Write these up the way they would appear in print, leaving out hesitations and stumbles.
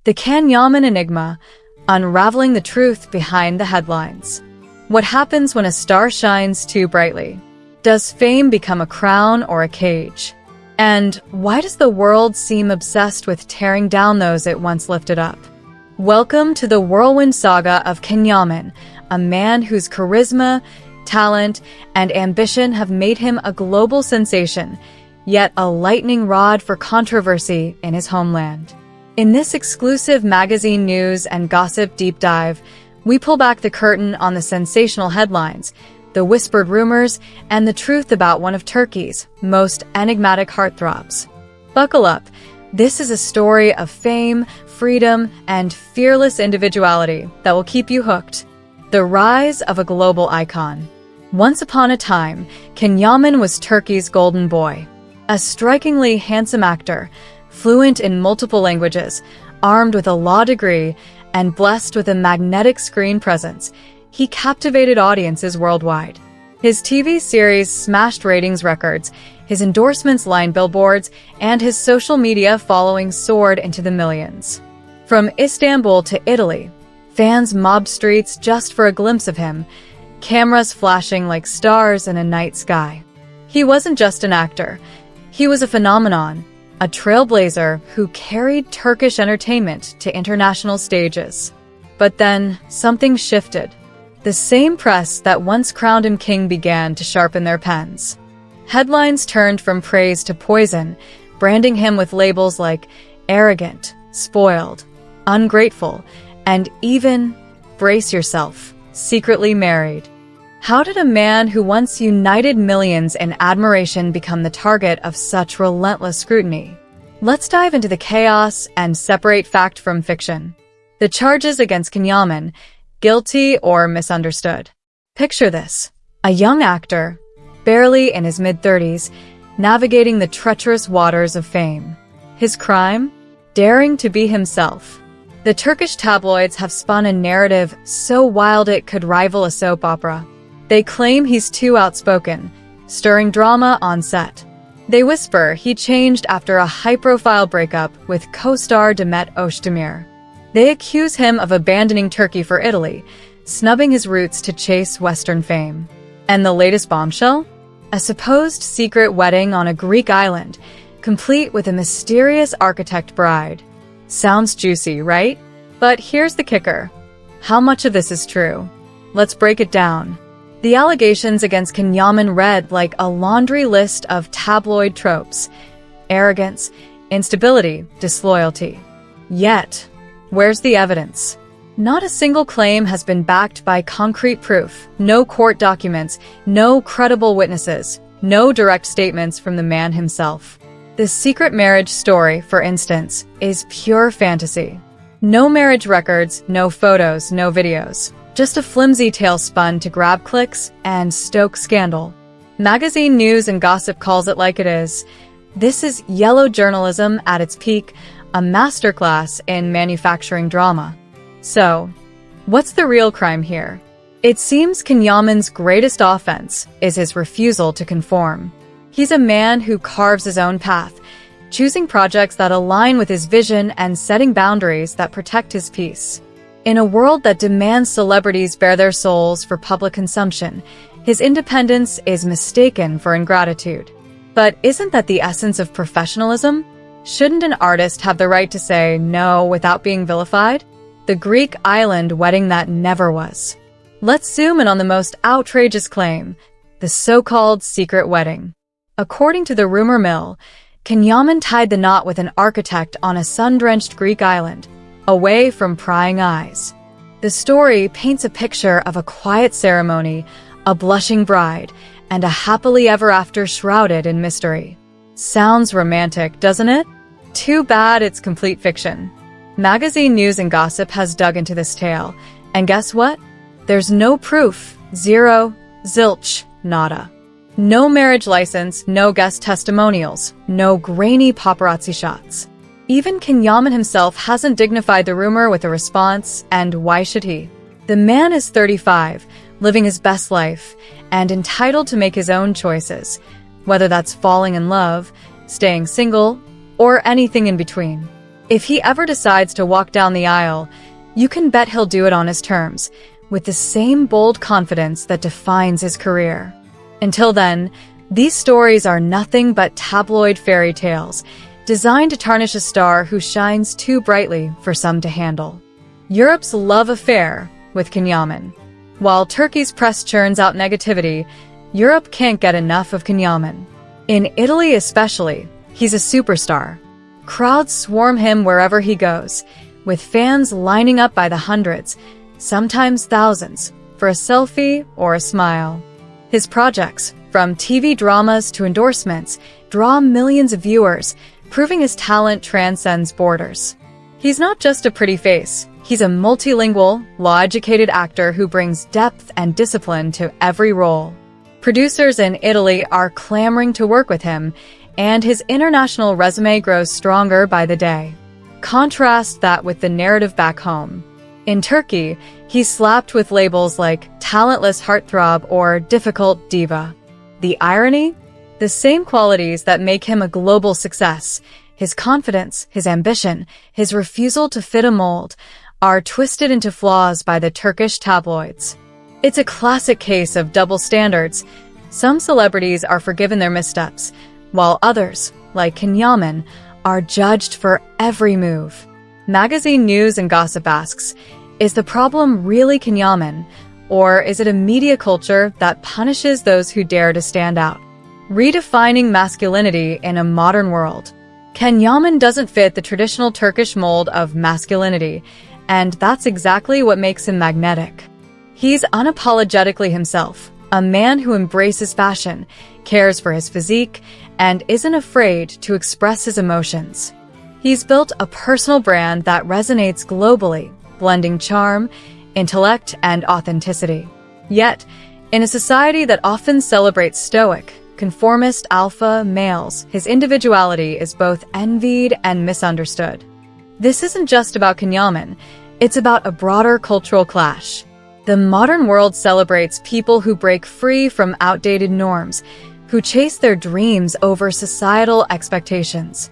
The Yaman enigma, unraveling the truth behind the headlines. What happens when a star shines too brightly? Does fame become a crown or a cage? And why does the world seem obsessed with tearing down those it once lifted up? Welcome to the whirlwind saga of Yaman, a man whose charisma, talent, and ambition have made him a global sensation, yet a lightning rod for controversy in his homeland. In this exclusive magazine news and gossip deep dive, we pull back the curtain on the sensational headlines, the whispered rumors, and the truth about one of Turkey's most enigmatic heartthrobs. Buckle up. This is a story of fame, freedom, and fearless individuality that will keep you hooked. The rise of a global icon. Once upon a time, Yaman was Turkey's golden boy. A strikingly handsome actor, fluent in multiple languages, armed with a law degree, and blessed with a magnetic screen presence, he captivated audiences worldwide. His TV series smashed ratings records, his endorsements lined billboards, and his social media following soared into the millions. From Istanbul to Italy, fans mobbed streets just for a glimpse of him, cameras flashing like stars in a night sky. He wasn't just an actor. He was a phenomenon, a trailblazer who carried Turkish entertainment to international stages. But then, something shifted. The same press that once crowned him king began to sharpen their pens. Headlines turned from praise to poison, branding him with labels like arrogant, spoiled, ungrateful, and even, brace yourself, secretly married. How did a man who once united millions in admiration become the target of such relentless scrutiny? Let's dive into the chaos and separate fact from fiction. The charges against Yaman, guilty or misunderstood. Picture this: a young actor, barely in his mid-30s, navigating the treacherous waters of fame. His crime? Daring to be himself. The Turkish tabloids have spun a narrative so wild it could rival a soap opera. They claim he's too outspoken, stirring drama on set. They whisper he changed after a high-profile breakup with co-star Demet Özdemir. They accuse him of abandoning Turkey for Italy, snubbing his roots to chase Western fame. And the latest bombshell? A supposed secret wedding on a Greek island, complete with a mysterious architect bride. Sounds juicy, right? But here's the kicker. How much of this is true? Let's break it down. The allegations against Yaman read like a laundry list of tabloid tropes: arrogance, instability, disloyalty. Yet, where's the evidence? Not a single claim has been backed by concrete proof, no court documents, no credible witnesses, no direct statements from the man himself. The secret marriage story, for instance, is pure fantasy. No marriage records, no photos, no videos. Just a flimsy tale spun to grab clicks and stoke scandal. Magazine news and gossip calls it like it is. This is yellow journalism at its peak, a masterclass in manufacturing drama. So, what's the real crime here? It seems Yaman's greatest offense is his refusal to conform. He's a man who carves his own path, choosing projects that align with his vision and setting boundaries that protect his peace. In a world that demands celebrities bare their souls for public consumption, his independence is mistaken for ingratitude. But isn't that the essence of professionalism? Shouldn't an artist have the right to say no without being vilified? The Greek island wedding that never was. Let's zoom in on the most outrageous claim, the so-called secret wedding. According to the rumor mill, Yaman tied the knot with an architect on a sun-drenched Greek island, away from prying eyes. The story paints a picture of a quiet ceremony, a blushing bride, and a happily ever after shrouded in mystery. Sounds romantic, doesn't it? Too bad it's complete fiction. Magazine news and gossip has dug into this tale, and guess what? There's no proof. Zero. Zilch. Nada. No marriage license, no guest testimonials, no grainy paparazzi shots. Even Yaman himself hasn't dignified the rumor with a response, and why should he? The man is 35, living his best life, and entitled to make his own choices, whether that's falling in love, staying single, or anything in between. If he ever decides to walk down the aisle, you can bet he'll do it on his terms, with the same bold confidence that defines his career. Until then, these stories are nothing but tabloid fairy tales, designed to tarnish a star who shines too brightly for some to handle. Europe's love affair with Yaman. While Turkey's press churns out negativity, Europe can't get enough of Yaman. In Italy especially, he's a superstar. Crowds swarm him wherever he goes, with fans lining up by the hundreds, sometimes thousands, for a selfie or a smile. His projects, from TV dramas to endorsements, draw millions of viewers, proving his talent transcends borders. He's not just a pretty face. He's a multilingual, law-educated actor who brings depth and discipline to every role. Producers in Italy are clamoring to work with him, and his international resume grows stronger by the day. Contrast that with the narrative back home. In Turkey, he's slapped with labels like talentless heartthrob or difficult diva. The irony? The same qualities that make him a global success, his confidence, his ambition, his refusal to fit a mold, are twisted into flaws by the Turkish tabloids. It's a classic case of double standards. Some celebrities are forgiven their missteps, while others, like Yaman, are judged for every move. Magazine News and Gossip asks, is the problem really Yaman, or is it a media culture that punishes those who dare to stand out? Redefining masculinity in a modern world. Yaman doesn't fit the traditional Turkish mold of masculinity, and that's exactly what makes him magnetic. He's unapologetically himself, a man who embraces fashion, cares for his physique, and isn't afraid to express his emotions. He's built a personal brand that resonates globally, blending charm, intellect, and authenticity. Yet, in a society that often celebrates stoic, conformist alpha males, his individuality is both envied and misunderstood. This isn't just about Yaman, it's about a broader cultural clash. The modern world celebrates people who break free from outdated norms, who chase their dreams over societal expectations.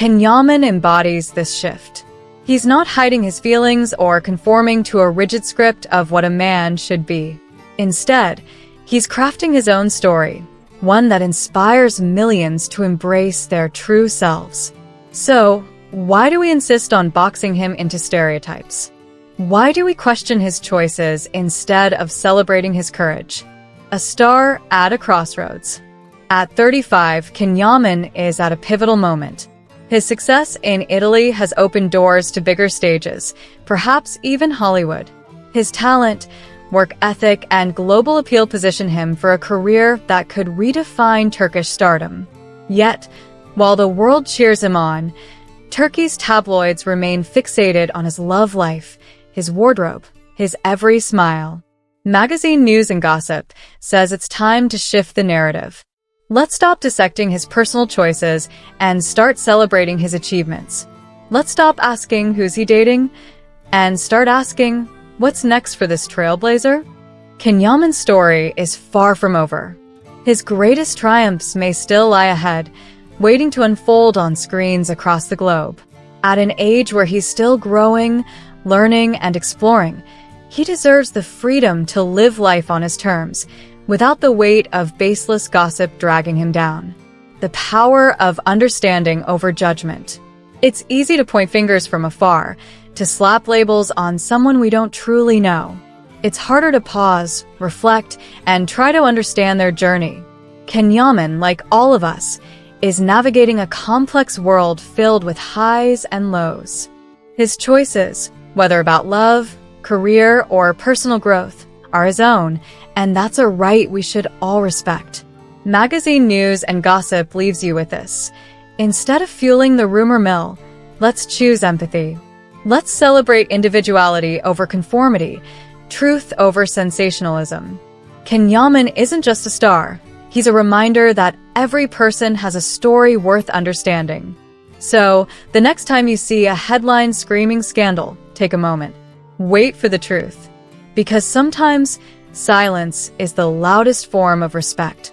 Yaman embodies this shift. He's not hiding his feelings or conforming to a rigid script of what a man should be. Instead, he's crafting his own story, one that inspires millions to embrace their true selves. So, why do we insist on boxing him into stereotypes? Why do we question his choices instead of celebrating his courage? A star at a crossroads. At 35, Yaman is at a pivotal moment. His success in Italy has opened doors to bigger stages, perhaps even Hollywood. His talent, work ethic, and global appeal position him for a career that could redefine Turkish stardom. Yet, while the world cheers him on, Turkey's tabloids remain fixated on his love life, his wardrobe, his every smile. Magazine News and Gossip says it's time to shift the narrative. Let's stop dissecting his personal choices and start celebrating his achievements. Let's stop asking who's he dating and start asking what's next for this trailblazer? Yaman's story is far from over. His greatest triumphs may still lie ahead, waiting to unfold on screens across the globe. At an age where he's still growing, learning, and exploring, he deserves the freedom to live life on his terms, without the weight of baseless gossip dragging him down. The power of understanding over judgment. It's easy to point fingers from afar, to slap labels on someone we don't truly know. It's harder to pause, reflect, and try to understand their journey. Yaman, like all of us, is navigating a complex world filled with highs and lows. His choices, whether about love, career, or personal growth, are his own, and that's a right we should all respect. Magazine News and Gossip leaves you with this. Instead of fueling the rumor mill, let's choose empathy. Let's celebrate individuality over conformity, truth over sensationalism. Yaman isn't just a star. He's a reminder that every person has a story worth understanding. So, the next time you see a headline screaming scandal, take a moment. Wait for the truth. Because sometimes, silence is the loudest form of respect.